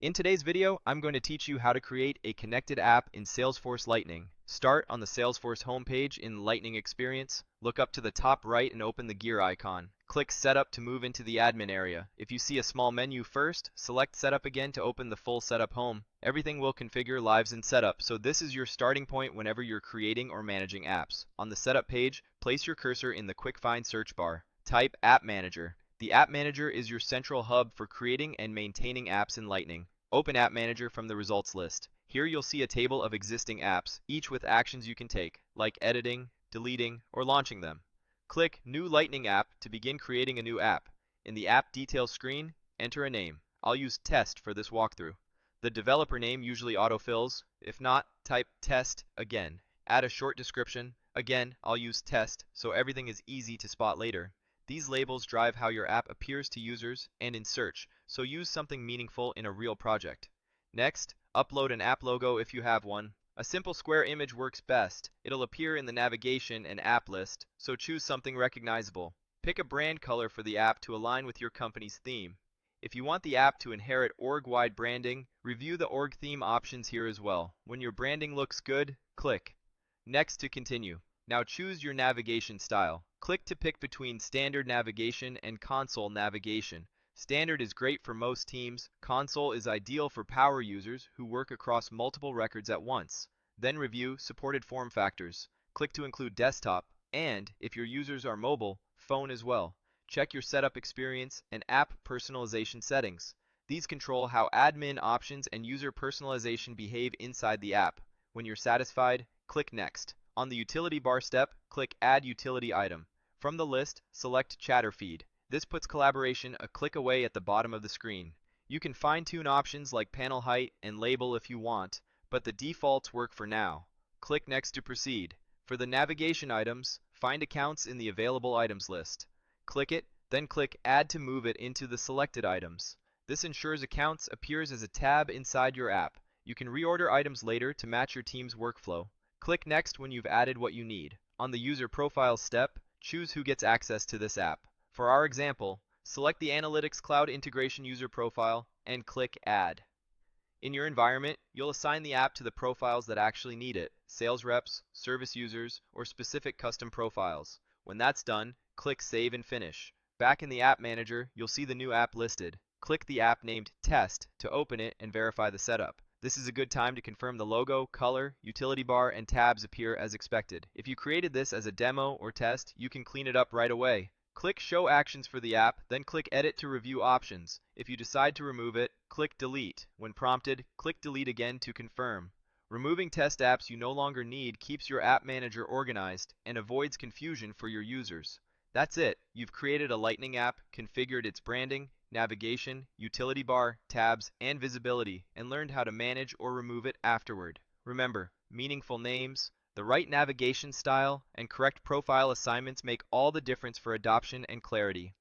In today's video, I'm going to teach you how to create a connected app in Salesforce Lightning. Start on the Salesforce homepage in Lightning Experience. Look up to the top right and open the gear icon. Click Setup to move into the admin area. If you see a small menu first, select Setup again to open the full setup home. Everything will configure lives in setup, so this is your starting point whenever you're creating or managing apps. On the setup page, place your cursor in the quick find search bar. Type App Manager. The App Manager is your central hub for creating and maintaining apps in Lightning. Open App Manager from the results list. Here you'll see a table of existing apps, each with actions you can take, like editing, deleting, or launching them. Click New Lightning App to begin creating a new app. In the App Details screen, enter a name. I'll use Test for this walkthrough. The developer name usually autofills. If not, type Test again. Add a short description. Again, I'll use Test, so everything is easy to spot later. These labels drive how your app appears to users and in search, so use something meaningful in a real project. Next, upload an app logo if you have one. A simple square image works best. It'll appear in the navigation and app list, so choose something recognizable. Pick a brand color for the app to align with your company's theme. If you want the app to inherit org-wide branding, review the org theme options here as well. When your branding looks good, click Next to continue. Now choose your navigation style. Click to pick between standard navigation and console navigation. Standard is great for most teams. Console is ideal for power users who work across multiple records at once. Then review supported form factors. Click to include desktop, and if your users are mobile, phone as well. Check your setup experience and app personalization settings. These control how admin options and user personalization behave inside the app. When you're satisfied, click Next. On the utility bar step, click Add Utility Item. From the list, select Chatter Feed. This puts collaboration a click away at the bottom of the screen. You can fine-tune options like panel height and label if you want, but the defaults work for now. Click Next to proceed. For the navigation items, find accounts in the available items list. Click it, then click Add to move it into the selected items. This ensures accounts appears as a tab inside your app. You can reorder items later to match your team's workflow. Click Next when you've added what you need. On the User Profiles step, choose who gets access to this app. For our example, select the Analytics Cloud Integration User Profile and click Add. In your environment, you'll assign the app to the profiles that actually need it: sales reps, service users, or specific custom profiles. When that's done, click Save and Finish. Back in the App Manager, you'll see the new app listed. Click the app named Test to open it and verify the setup. This is a good time to confirm the logo, color, utility bar, and tabs appear as expected. If you created this as a demo or test, you can clean it up right away. Click Show Actions for the app, then click Edit to review options. If you decide to remove it, click Delete. When prompted, click Delete again to confirm. Removing test apps you no longer need keeps your app manager organized and avoids confusion for your users. That's it. You've created a Lightning app, configured its branding, navigation, utility bar, tabs, and visibility, and learned how to manage or remove it afterward. Remember, meaningful names, the right navigation style, and correct profile assignments make all the difference for adoption and clarity.